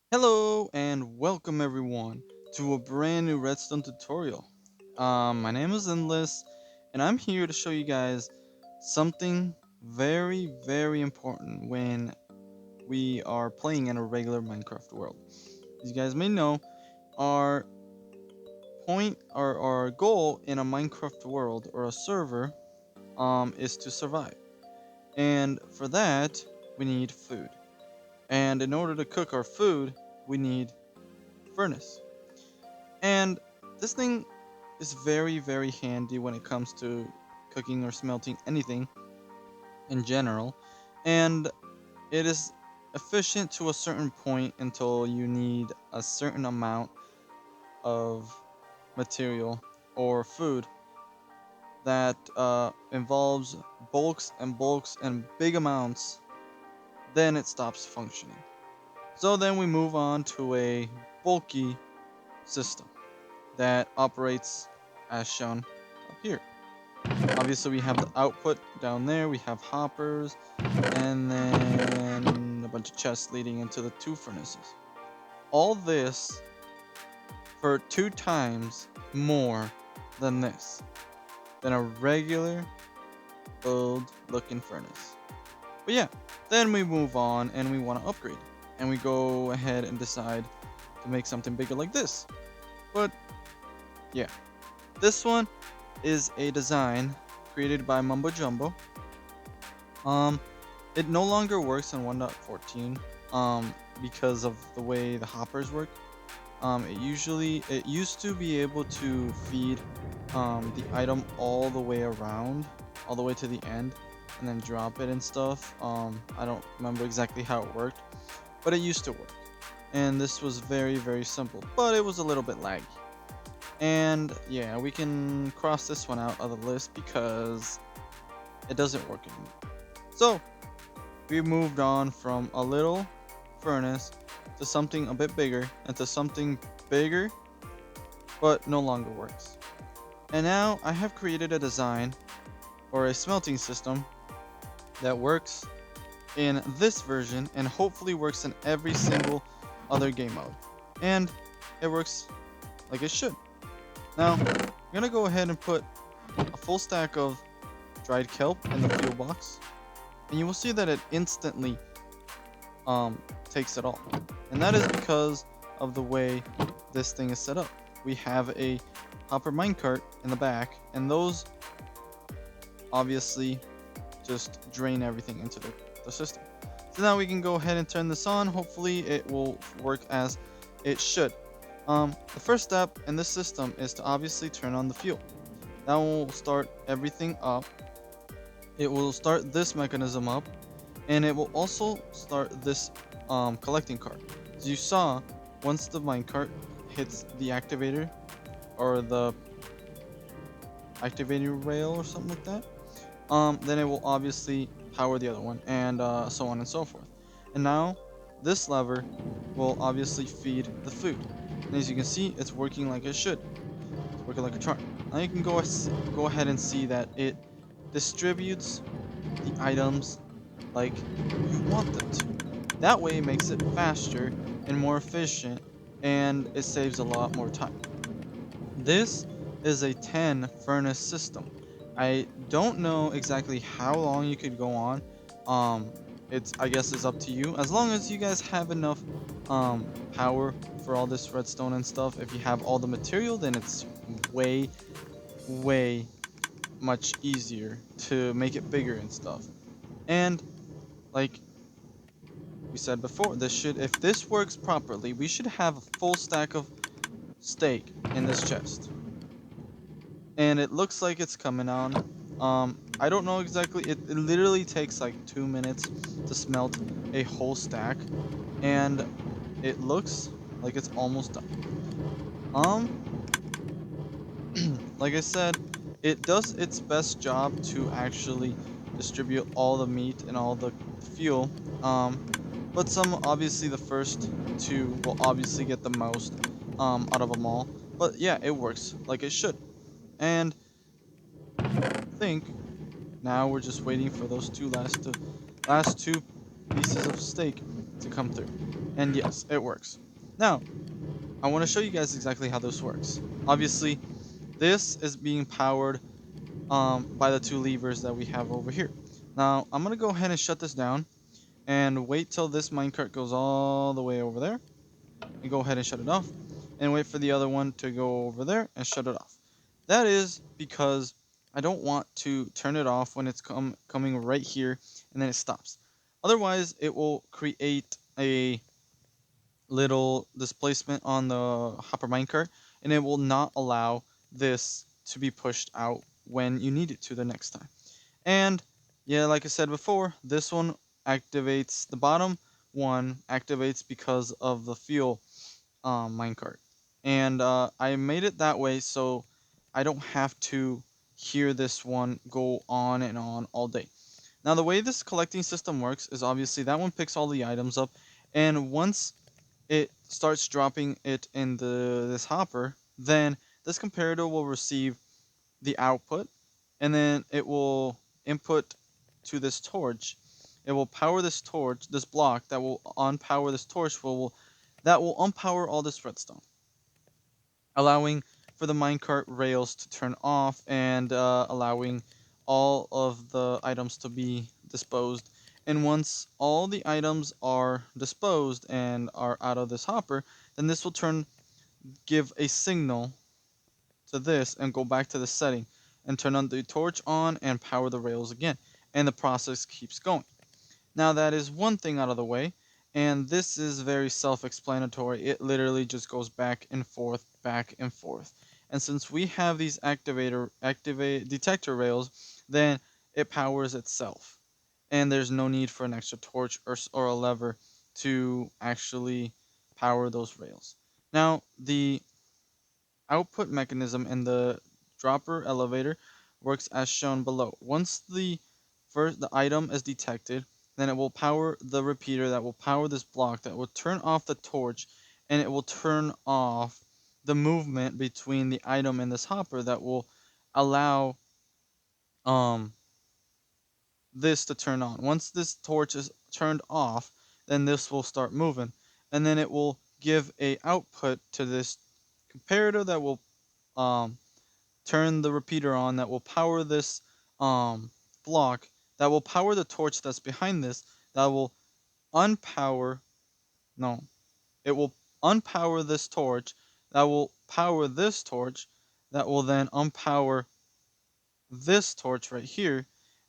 Hello and welcome everyone to a brand new Redstone tutorial. My name is Endless and I'm here to show you guys something very important when we are playing in a regular Minecraft world. As you guys may know, our point or our goal in a Minecraft world or a server is to survive. And for that, we need food. And in order to cook our food, we need furnace. And this thing is very handy when it comes to cooking or smelting anything in general. And it is efficient to a certain point until you need a certain amount of material or food that involves bulks and big amounts. Then it stops functioning. So then we move on to a bulky system that operates as shown up here. Obviously, we have the output down there, we have hoppers, and then a bunch of chests leading into the two furnaces. All this for 2 times more than this, than a regular old looking furnace. But yeah, then we move on and we want to upgrade. And we go ahead and decide to make something bigger like this. But yeah, this one is a design created by Mumbo Jumbo. Um, it no longer works in 1.14 because of the way the hoppers work. It used to be able to feed the item all the way around, all the way to the end, and then drop it and stuff. I don't remember exactly how it worked, but it used to work. And this was very simple, but it was a little bit laggy. And yeah, we can cross this one out of the list because it doesn't work anymore. So we moved on from a little furnace to something a bit bigger and to something bigger but no longer works. And now I have created a design or a smelting system that works in this version and hopefully works in every single other game mode. And it works like it should. Now, I'm gonna go ahead and put a full stack of dried kelp in the fuel box, and you will see that it instantly takes it all. And that is because of the way this thing is set up. We have a hopper minecart in the back, and those obviously just drain everything into the system. So now we can go ahead and turn this on. Hopefully it will work as it should. The first step in this system is to obviously turn on the fuel. That will start everything up. It will start this mechanism up, and it will also start this collecting cart. As you saw, once the minecart hits the activator or the activator rail or something like that, then it will obviously power the other one, and so on and so forth. And now this lever will obviously feed the food. And as you can see, it's working like it should. It's working like a charm. Now you can go ahead and see that it distributes the items like you want them to. That way it makes it faster and more efficient, and it saves a lot more time. This is a 10 furnace system. I don't know exactly how long you could go on. Um, it's I guess it's up to you. As long as you guys have enough power for all this redstone and stuff. If you have all the material, then it's way much easier to make it bigger and stuff. And like we said before, this should if this works properly, we should have a full stack of steak in this chest. And it looks like it's coming on. I don't know exactly. It literally takes like 2 minutes to smelt a whole stack, and it looks like it's almost done. Like I said, it does its best job to actually distribute all the meat and all the fuel. But some obviously the first two will obviously get the most out of them all. But yeah, it works like it should. And think now we're just waiting for those last two pieces of steak. to come through. And yes, it works. Now, I want to show you guys exactly how this works. Obviously, this is being powered by the two levers that we have over here. Now, I'm going to go ahead and shut this down and wait till this minecart goes all the way over there and go ahead and shut it off and wait for the other one to go over there and shut it off. That is because I don't want to turn it off when it's coming right here and then it stops. Otherwise, it will create a little displacement on the hopper minecart and it will not allow this to be pushed out when you need it to the next time. And yeah, like I said before, this one activates, the bottom one activates because of the fuel minecart. And I made it that way so I don't have to hear this one go on and on all day. Now the way this collecting system works is obviously that one picks all the items up, and once it starts dropping it in this hopper, then this comparator will receive the output, and then it will input to this torch. It will power this torch, this block that will unpower this torch that will unpower all this redstone, allowing for the minecart rails to turn off and allowing all of the items to be disposed. And once all the items are disposed and are out of this hopper, then this will give a signal to this and go back to the setting and turn on the torch on and power the rails again. And the process keeps going. Now that is one thing out of the way, and this is very self-explanatory. It literally just goes back and forth, back and forth. And since we have these activate detector rails, then it powers itself. And there's no need for an extra torch or a lever to actually power those rails. Now, the output mechanism in the dropper elevator works as shown below. Once the item is detected, then it will power the repeater that will power this block that will turn off the torch, and it will turn off the movement between the item and this hopper that will allow um this to turn on. Once this torch is turned off, then this will start moving, and then it will give a output to this comparator that will um turn the repeater on, that will power this um, block, that will power the torch that's behind this, that will unpower, no, it will unpower this torch, that will power this torch, that will then unpower this torch right here,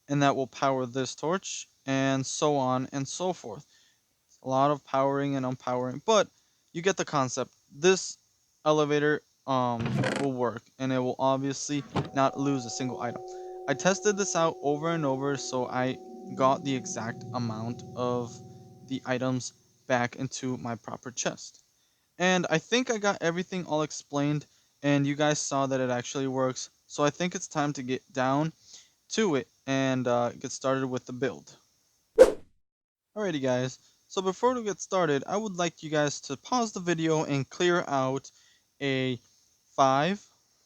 and that will power this torch, and so on and so forth. A lot of powering and unpowering, but you get the concept. This elevator will work, and it will obviously not lose a single item. I tested this out over and over, so I got the exact amount of the items back into my proper chest. And I think I got everything all explained, and you guys saw that it actually works. So I think it's time to get down to it and get started with the build. Alrighty guys, so before we get started, I would like you guys to pause the video and clear out a 5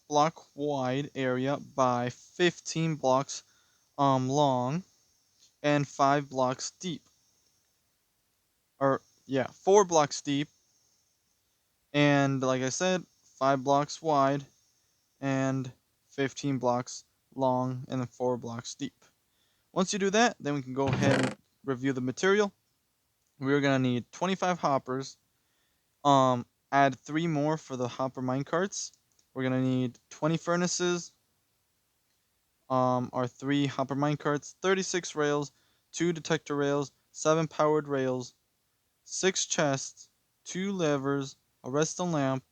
block wide area by 15 blocks long and 5 blocks deep. Or yeah, 4 blocks deep, and like I said, 5 blocks wide and 15 blocks long and then 4 blocks deep. Once you do that, then we can go ahead and review the material. We're going to need 25 hoppers. Add 3 more for the hopper minecarts. We're gonna need 20 furnaces. Our 3 hopper minecarts, 36 rails, 2 detector rails, 7 powered rails, 6 chests, 2 levers, a redstone lamp,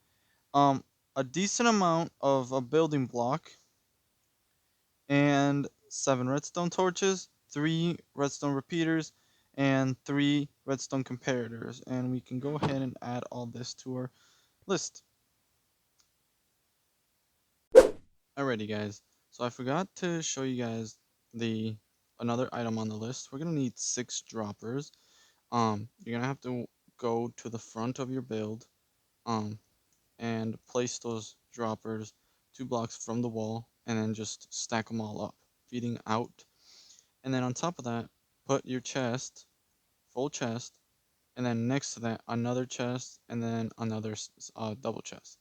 a decent amount of a building block, and 7 redstone torches, 3 redstone repeaters, and 3 redstone comparators. And we can go ahead and add all this to our list. Alrighty guys, so I forgot to show you guys the another item on the list. We're gonna need 6 droppers. You're gonna have to go to the front of your build, um, and place those droppers 2 blocks from the wall, and then just stack them all up, feeding out. And then on top of that, put your chest, full chest, and then next to that another chest, and then another double chest.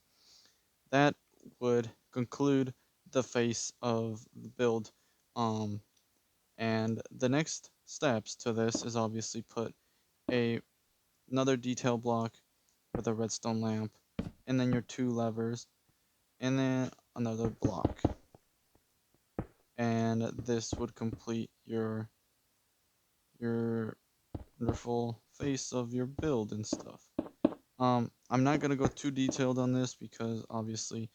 That would conclude the face of the build. Um, and the next steps to this is obviously put a another detail block with a redstone lamp, and then your two levers, and then another block. And this would complete your wonderful face of your build and stuff. I'm not gonna go too detailed on this because obviously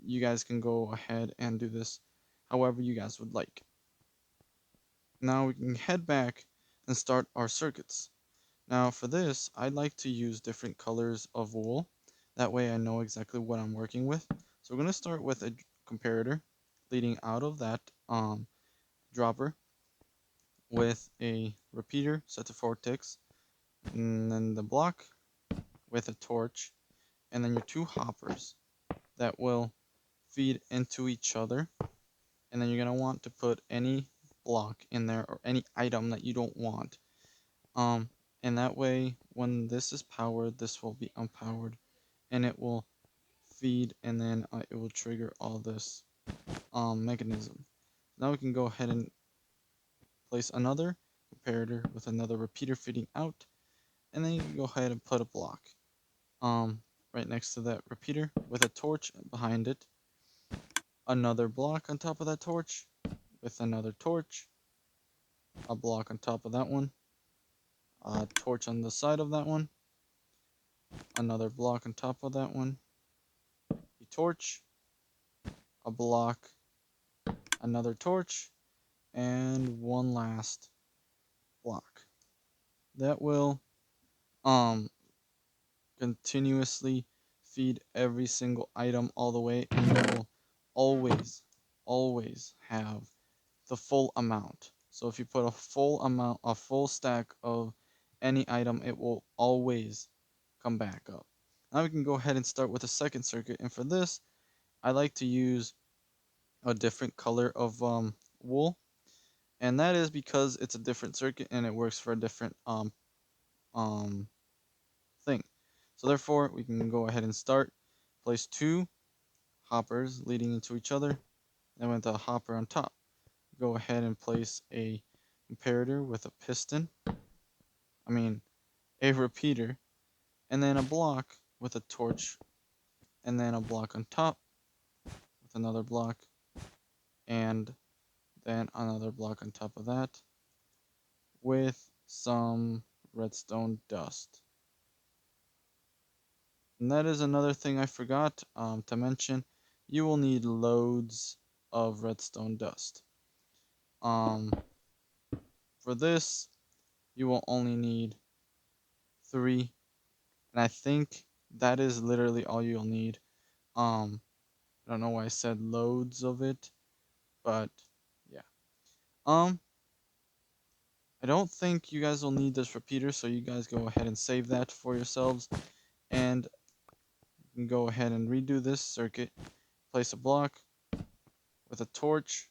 you guys can go ahead and do this however you guys would like. Now we can head back and start our circuits. Now for this, I'd like to use different colors of wool. That way I know exactly what I'm working with. So we're gonna start with a comparator leading out of that dropper with a repeater set to 4 ticks, and then the block with a torch, and then your two hoppers that will feed into each other. And then you're gonna want to put any block in there or any item that you don't want. Um, and that way, when this is powered, this will be unpowered, and it will feed, and then it will trigger all this mechanism. Now we can go ahead and place another comparator with another repeater feeding out, and then you can go ahead and put a block right next to that repeater with a torch behind it, another block on top of that torch with another torch, a block on top of that one, a torch on the side of that one, another block on top of that one, a torch, a block, another torch, and one last block. That will um continuously feed every single item all the way, and you will always have the full amount. So if you put a full stack of any item, it will always come back up. Now we can go ahead and start with the second circuit, and for this, I like to use a different color of wool, and that is because it's a different circuit and it works for a different um thing. So therefore, we can go ahead and start. Place two hoppers leading into each other, then with a hopper on top. Go ahead and place a comparator with a piston, I mean a repeater, and then a block with a torch, and then a block on top with another block, and then another block on top of that with some redstone dust. And that is another thing I forgot to mention. You will need loads of redstone dust. Um, for this, you will only need 3, and I think that is literally all you'll need. I don't know why I said loads of it, but yeah. Um, I don't think you guys will need this repeater, so you guys go ahead and save that for yourselves, and you can go ahead and redo this circuit. Place a block with a torch,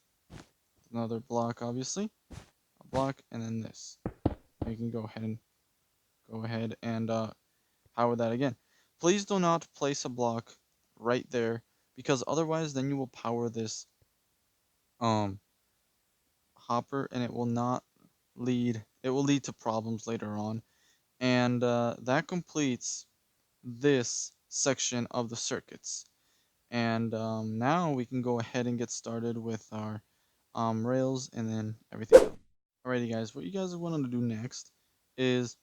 another block, obviously, a block, and then this. You can go ahead and power that again. Please do not place a block right there, because otherwise then you will power this um hopper, and it will lead to problems later on. And that completes this section of the circuits. And now we can go ahead and get started with our rails and then everything else. Alrighty guys, what you guys want to do next is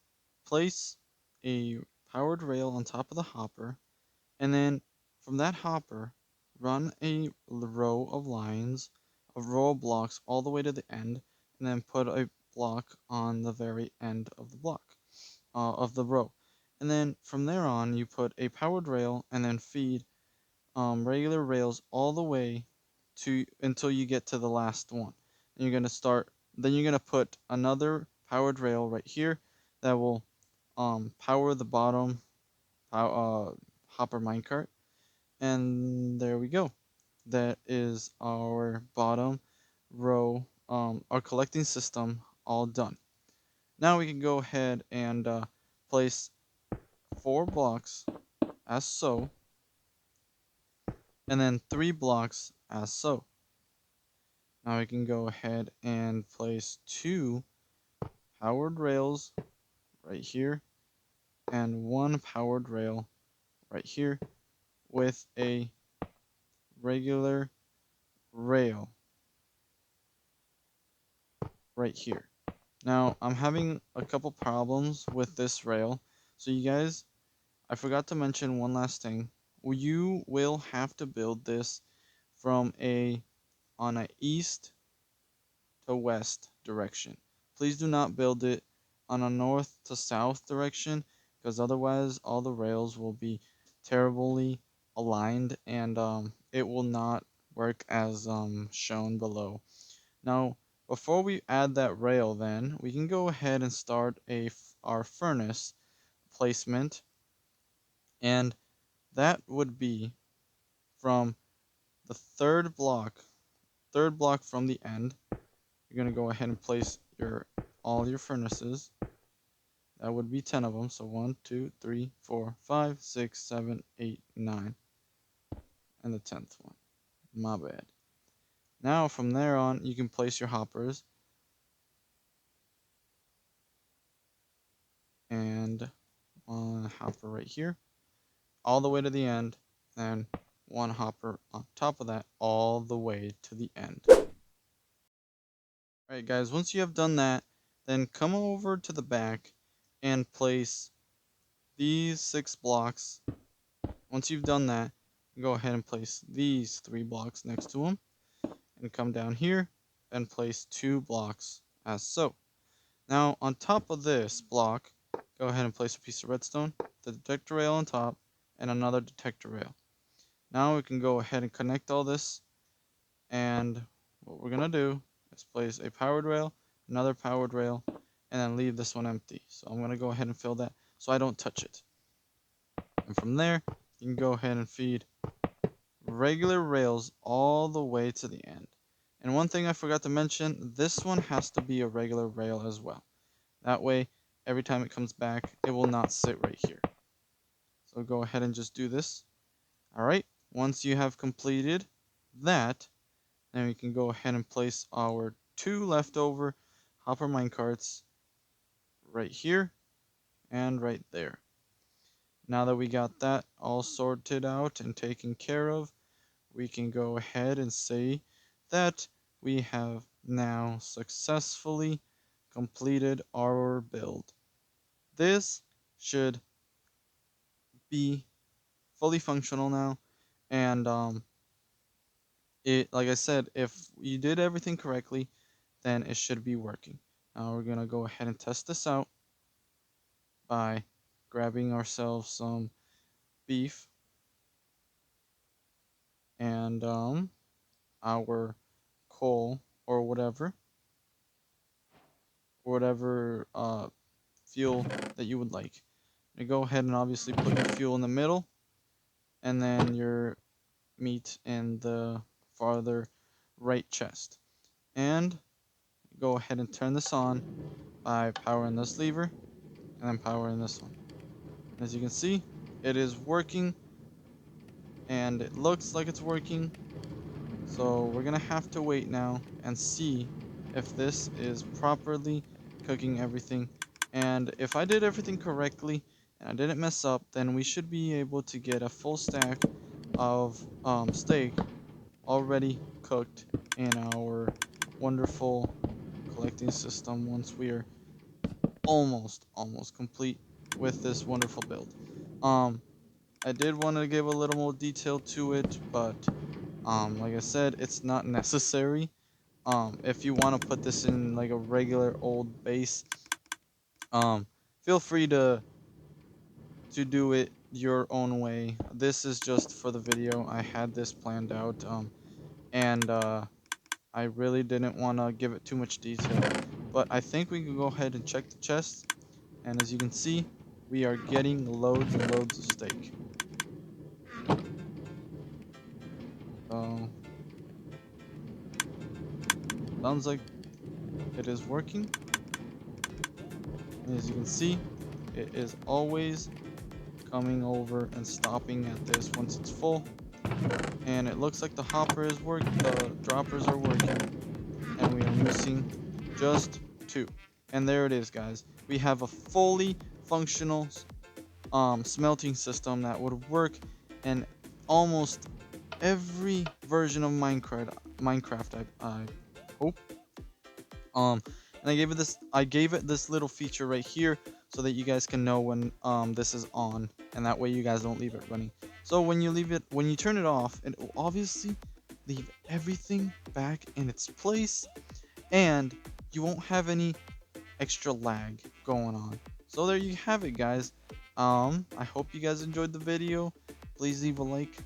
place a powered rail on top of the hopper, and then from that hopper run a row of lines, a row of blocks all the way to the end, and then put a block on the very end of the block of the row. And then from there on you put a powered rail and then feed regular rails all the way to until you get to the last one. And you're gonna start. Then you're gonna put another powered rail right here that will power the bottom hopper minecart. And there we go. That is our bottom row, our collecting system all done. Now we can go ahead and place 4 blocks as so, and then 3 blocks as so. Now we can go ahead and place 2 powered rails right here and 1 powered rail right here with a regular rail right here. Now I'm having a couple problems with this rail. So you guys, I forgot to mention one last thing. You will have to build this from on a east to west direction. Please do not build it on a north to south direction, because otherwise all the rails will be terribly aligned and it will not work as shown below. Now, before we add that rail, then we can go ahead and start our furnace placement, and that would be from the third block from the end. You're gonna go ahead and place all your furnaces. That would be 10 of them. So 1, 2, 3, 4, 5, 6, 7, 8, 9, and the 10th one. My bad. Now from there on, you can place your hoppers, and one hopper right here, all the way to the end, and one hopper on top of that, all the way to the end. Alright guys, once you have done that, then come over to the back and place these 6 blocks. Once you've done that, go ahead and place these 3 blocks next to them, and come down here and place 2 blocks as so. Now on top of this block, go ahead and place a piece of redstone, the detector rail on top, and another detector rail. Now we can go ahead and connect all this, and what we're gonna do is place a powered rail, another powered rail, and then leave this one empty. So I'm gonna go ahead and fill that so I don't touch it. And from there, you can go ahead and feed regular rails all the way to the end. And one thing I forgot to mention, this one has to be a regular rail as well. That way, every time it comes back, it will not sit right here. So go ahead and just do this. Alright, once you have completed that, then we can go ahead and place our 2 leftover hopper minecarts right here and right there. Now that we got that all sorted out and taken care of, we can go ahead and say that we have now successfully completed our build. This should be fully functional now, and like I said, if you did everything correctly, then it should be working. Now we're gonna go ahead and test this out by grabbing ourselves some beef and our coal or whatever fuel that you would like. You go ahead and obviously put your fuel in the middle, and then your meat in the farther right chest. And go ahead and turn this on by powering this lever and then powering this one. As you can see, it is working, and it looks like it's working. So we're gonna have to wait now and see if this is properly cooking everything. And if I did everything correctly and I didn't mess up, then we should be able to get a full stack of steak already cooked in our wonderful collecting system once we are almost complete with this wonderful build. Um, I did want to give a little more detail to it, but like I said, it's not necessary. If you want to put this in like a regular old base, feel free to do it your own way. This is just for the video. I had this planned out, and I really didn't want to give it too much detail. But I think we can go ahead and check the chest, and as you can see, we are getting loads and loads of steak. So sounds like it is working. And as you can see, it is always coming over and stopping at this once it's full. And it looks like the the droppers are working, and we are missing just two. And there it is, guys. We have a fully functional smelting system that would work in almost every version of Minecraft, I hope. And I gave it this little feature right here so that you guys can know when this is on, and that way you guys don't leave it running. So when you turn it off, it will obviously leave everything back in its place, and you won't have any extra lag going on. So there you have it, guys. I hope you guys enjoyed the video. Please leave a like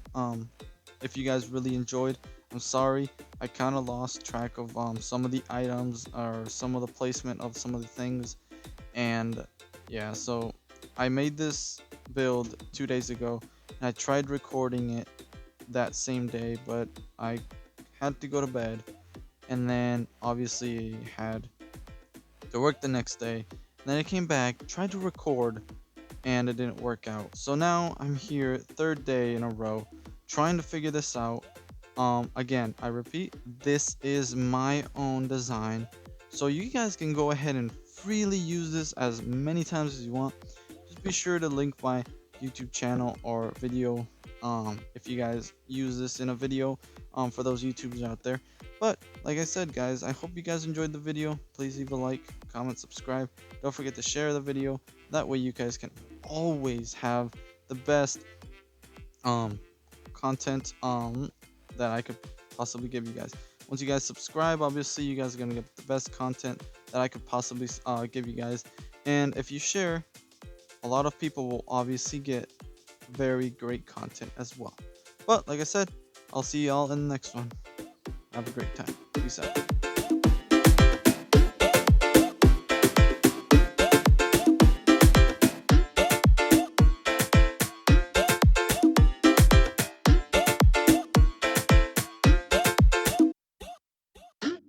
if you guys really enjoyed. I'm sorry, I kind of lost track of some of the items or some of the placement of some of the things. And yeah, so I made this build 2 days ago, and I tried recording it that same day, but I had to go to bed, and then obviously had to work the next day. And then I came back, tried to record, and it didn't work out. So now I'm here, third day in a row, trying to figure this out. Again, I repeat, this is my own design, so you guys can go ahead and freely use this as many times as you want. Just be sure to link my YouTube channel or video, if you guys use this in a video, for those YouTubers out there. But like I said, guys, I hope you guys enjoyed the video. Please leave a like, comment, subscribe. Don't forget to share the video. That way you guys can always have the best um content that I could possibly give you guys. Once you guys subscribe, obviously you guys are gonna get the best content that I could possibly give you guys. And if you share, a lot of people will obviously get very great content as well. But like I said, I'll see y'all in the next one. Have a great time. Peace out.